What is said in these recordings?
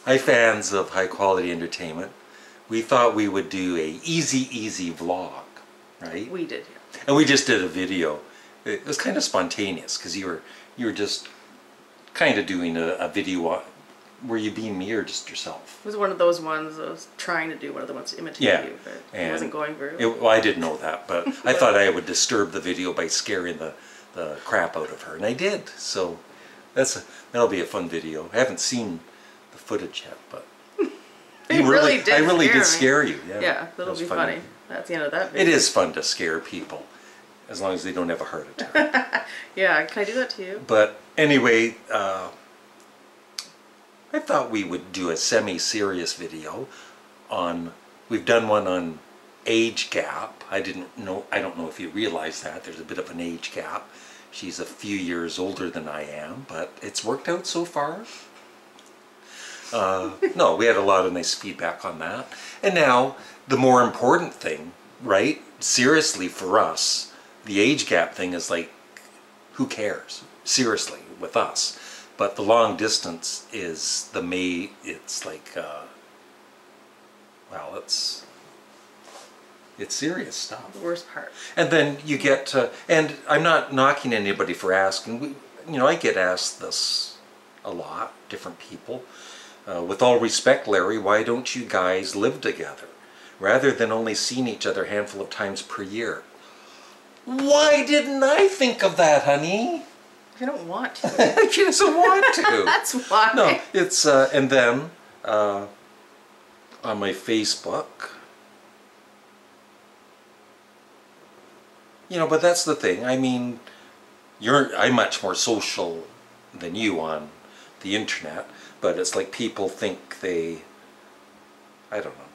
Hi fans of high quality entertainment. We thought we would do a easy vlog, right? We did, yeah. And we just did a video. It was kind of spontaneous because you were just kind of doing a video. Were you being me or just yourself? It was one of those ones I was trying to do, one of the ones to imitate you, but it wasn't going very well. Well, I didn't know that, but I thought I would disturb the video by scaring the crap out of her, and I did. So that'll be a fun video. I haven't seen the footage yet, but I really did scare you. Yeah, that'll be funny. That's the end of that video. It is fun to scare people, as long as they don't have a heart attack. Yeah, can I do that to you? But anyway, I thought we would do a semi-serious video on, we've done one on age gap. I don't know if you realize that. There's a bit of an age gap. She's a few years older than I am, but it's worked out so far. No, we had a lot of nice feedback on that. And now, the more important thing, right? Seriously, for us, the age gap thing is like, who cares? Seriously, with us. But the long distance is it's like, well, it's serious stuff. The worst part. And then you get to, and I'm not knocking anybody for asking. I get asked this a lot, different people. With all respect, Larry, why don't you guys live together rather than only seeing each other a handful of times per year? Why didn't I think of that, honey? I don't want to. She doesn't want to. That's why. No, it's, and then on my Facebook, but that's the thing. I mean, I'm much more social than you on the internet, but it's like people think I don't know.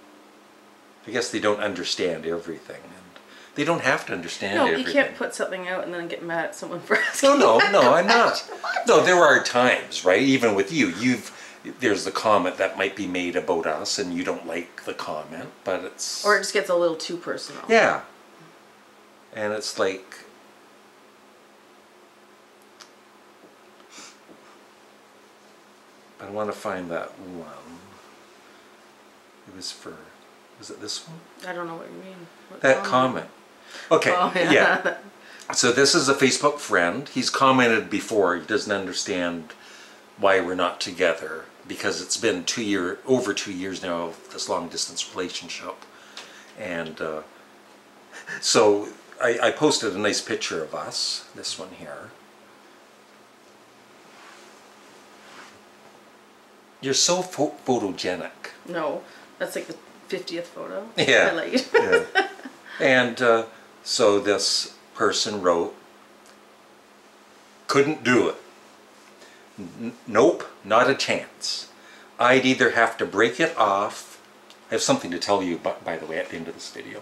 I guess they don't understand everything. They don't have to understand everything. No, you can't put something out and then get mad at someone for asking. No, I'm not. No, there are times, right? Even with you, there's the comment that might be made about us, and you don't like the comment, but it's... Or it just gets a little too personal. Yeah. And it's like... I want to find that one. It was for... Was it this one? I don't know what you mean. That comment. Okay, oh, yeah. So this is a Facebook friend. He's commented before. He doesn't understand why we're not together because it's been over 2 years now of this long distance relationship. And so I posted a nice picture of us, this one here. You're so photogenic. No, that's like the 50th photo. Yeah. Highlight. Yeah. And so this person wrote, couldn't do it. Nope, not a chance. I'd either have to break it off. I have something to tell you, by the way, at the end of this video.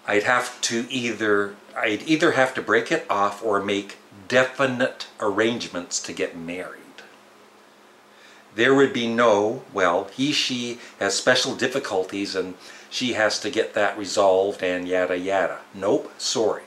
I'd either have to break it off or make definite arrangements to get married. There would be she has special difficulties and she has to get that resolved and yada yada. Nope, sorry.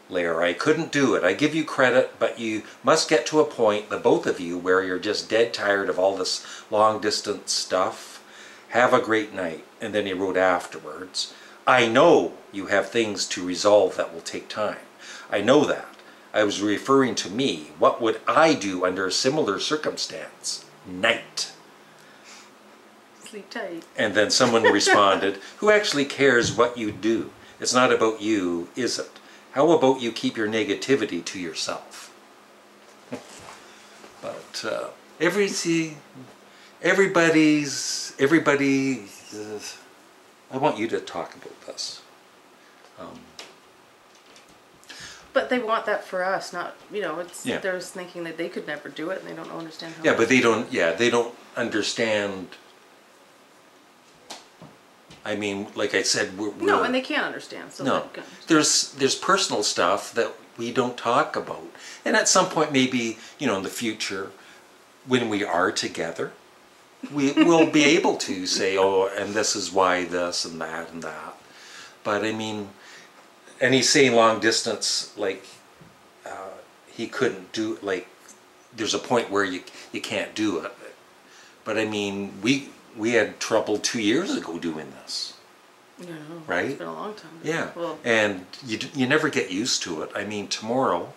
Larry, I couldn't do it. I give you credit, but you must get to a point, the both of you, where you're just dead tired of all this long distance stuff. Have a great night. And then he wrote afterwards, I know you have things to resolve that will take time. I know that. I was referring to me. What would I do under a similar circumstance? Night. Sleep tight. And then someone responded, who actually cares what you do? It's not about you, is it? How about you keep your negativity to yourself? But everybody, I want you to talk about this. But they want that for us, not, they're just thinking that they could never do it and they don't understand how. Yeah, but they don't understand. I mean, like I said, no, and they can't understand. So no, there's personal stuff that we don't talk about, and at some point, maybe in the future, when we are together, we will be able to say, oh, and this is why this and that and that. But I mean, and he's saying long distance, like he couldn't do, like there's a point where you can't do it. But I mean, we had trouble 2 years ago doing this. Yeah, right? It's been a long time. Yeah, well, and you never get used to it. I mean, tomorrow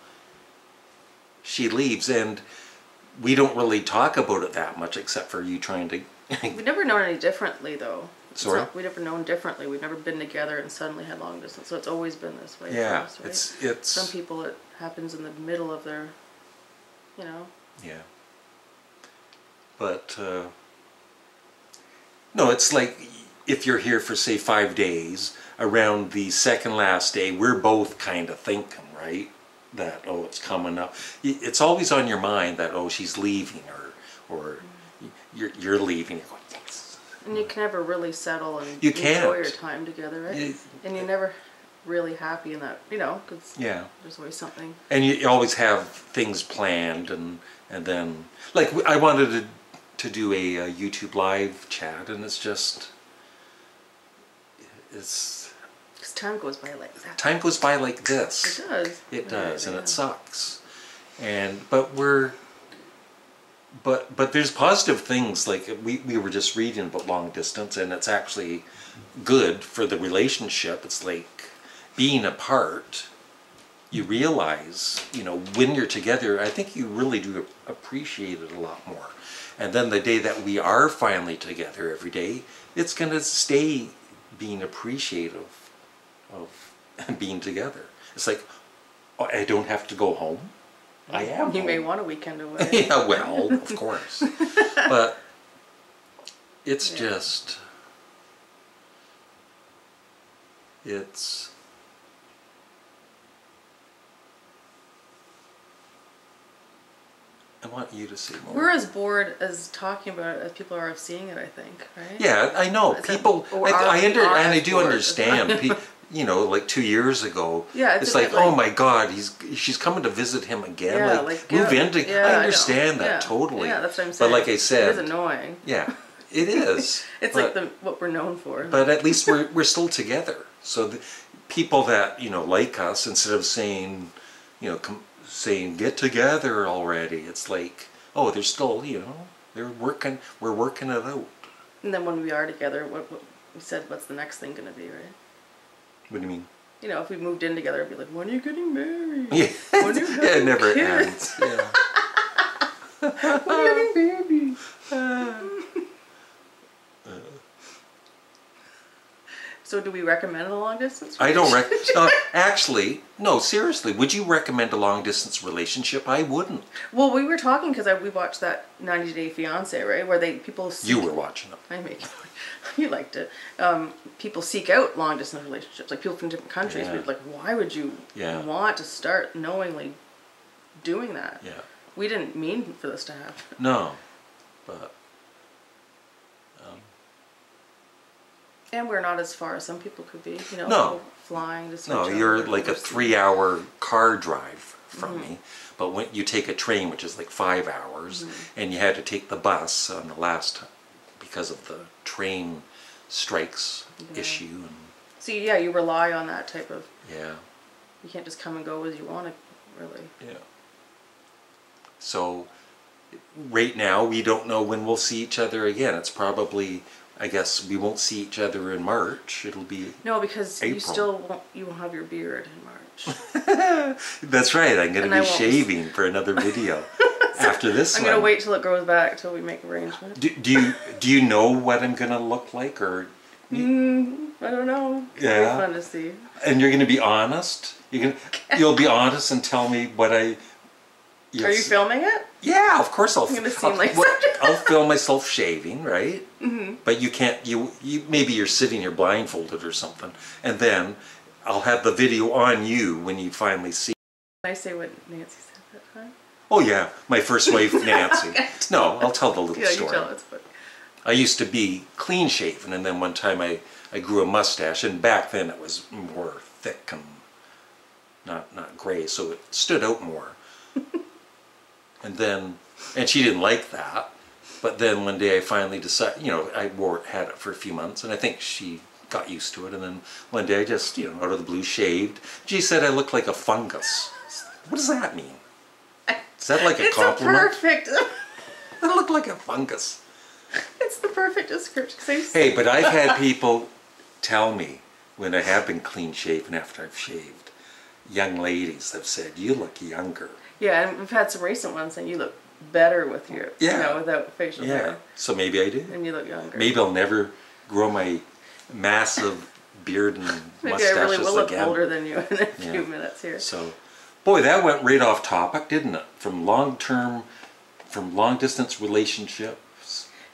she leaves, and we don't really talk about it that much, except for you trying to. we've never known any differently, though. Sorry? We've never known differently. We've never been together and suddenly had long distance. So it's always been this way. Yeah, for us, right? it's. Some people it happens in the middle of their, you know. Yeah. But no, it's like if you're here for say 5 days, around the second last day, we're both kind of thinking, right? That, oh, it's coming up. It's always on your mind that, oh, she's leaving, or you're leaving. You're going, yes. And you can never really settle and You enjoy can't. your time together, right? And you're never really happy in that, you know, because yeah, there's always something. and you always have things planned, and then, like, I wanted to do a YouTube live chat, and it's just, it's... Because time goes by like that. Time goes by like this. It does. It does, and yeah. it sucks. But there's positive things, like we were just reading about long distance, and it's actually good for the relationship. It's like being apart, you realize, you know, when you're together, I think you really do appreciate it a lot more. And then the day that we are finally together every day, it's going to stay being appreciative of being together. It's like, oh, I don't have to go home. I am You home. may want a weekend away. Yeah, well, of course. But it's just, it's, I want you to say more. We're as bored as talking about it as people are of seeing it, I think, right? Yeah, I know. People, I do bored. understand. You know, like 2 years ago, Yeah, it's like, oh my God, she's coming to visit him again. Yeah, like move into. yeah, I understand that yeah. totally. Yeah, that's what I'm saying. But like I said, it is annoying. Yeah, it is. It's but, like what we're known for. But at least we're still together. So the people that, you know, like us, instead of saying, you know, saying get together already, it's like, oh, they're still, you know, we're working it out. And then when we are together, what we said, what's the next thing going to be, right? What do you mean? You know, if we moved in together, it'd be like, when are you getting married? Yeah, When are you having it never kids? ends. Yeah. When are you having babies? So do we recommend a long distance I don't relationship? actually, no, seriously, would you recommend a long distance relationship? I wouldn't. Well, we were talking because we watched that 90 Day Fiance, right? Where people You were watching it. I make you liked it. People seek out long distance relationships, like people from different countries. Yeah. Like, why would you want to start knowingly doing that? Yeah. We didn't mean for this to happen. No, but And we're not as far as some people could be. You know, No. flying to see no, each other you're like a overseas. 3-hour car drive from me. But when you take a train, which is like 5 hours, and you had to take the bus on the last time because of the train strikes issue, and So yeah, you rely on that type of. yeah. You can't just come and go as you want to, really. Yeah. So, right now, we don't know when we'll see each other again. It's probably, I guess, we won't see each other in March. It'll be No, because April. you still won't have your beard in March. That's right. I'm going And to I be won't. shaving for another video after this I'm one. gonna wait till it grows back till we make arrangements. Do you know what I'm going to look like, or? I don't know. It's Yeah. very fun to see. And you're going to be honest. You'll be honest and tell me what I. Are you filming it? Yeah, of course I'll. I'm gonna seem like I'll film myself shaving, right? Mm-hmm. But you can't. You maybe you're sitting here blindfolded or something, and then I'll have the video on you when you finally see. Can I say what Nancy said that time? Oh yeah, my first wife Nancy. No, I'll tell the little Yeah, story. you tell. It's funny. I used to be clean shaven, and then one time I grew a mustache, and back then it was more thick and not gray, so it stood out more. And she didn't like that, but then one day I finally decided, you know, had it for a few months, and I think she got used to it, and then one day I just, you know, out of the blue shaved. She said I looked like a fungus. What does that mean? Is that like a compliment? It's a perfect. I look like a fungus. It's the perfect description. Hey, but I've had people tell me when I have been clean shaven after I've shaved, young ladies have said, you look younger. Yeah, and we've had some recent ones saying you look better with your, without facial hair. So maybe I do. And you look younger. Maybe I'll never grow my massive beard and mustaches again. Maybe I really will look older than you in a few minutes here. So, boy, that went right off topic, didn't it? From long distance relationships.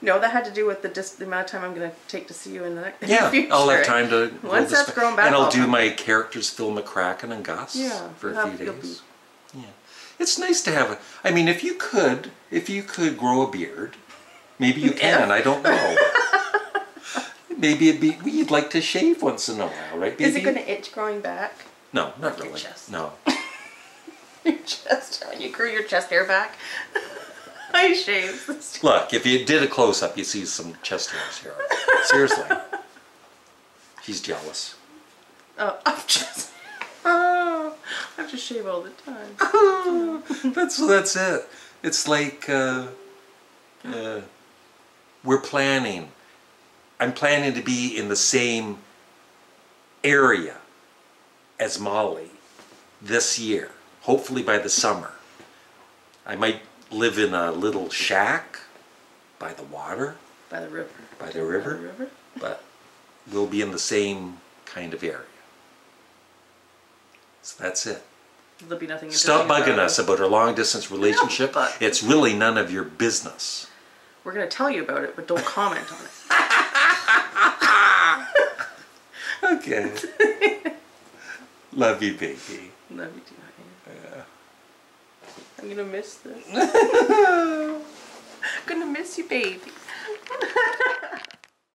No, that had to do with the amount of time I'm going to take to see you in the future. I'll have time to. Once that's grown back, and I'll do my characters, Phil McCracken and Gus, for a few days. Yeah, it's nice to have a. I mean, if you could grow a beard, maybe you can. I don't know. Maybe you'd like to shave once in a while, right? Baby? Is it going to itch growing back? No, not really. Your chest. No. Your chest. When you grew your chest hair back. I shaved. Look, if you did a close-up, you see some chest hairs here. Seriously. He's jealous. Oh, I have to shave all the time. That's it. It's like we're planning. I'm planning to be in the same area as Molly this year, hopefully by the summer. I might live in a little shack by the water. By the river. By the river. But we'll be in the same kind of area. So that's it. There'll be nothing. Stop bugging us about our long distance relationship. No, it's really none of your business. We're going to tell you about it, but don't comment on it. Okay. Love you, baby. Love you too, honey. Yeah. I'm gonna miss this. I'm gonna miss you, baby.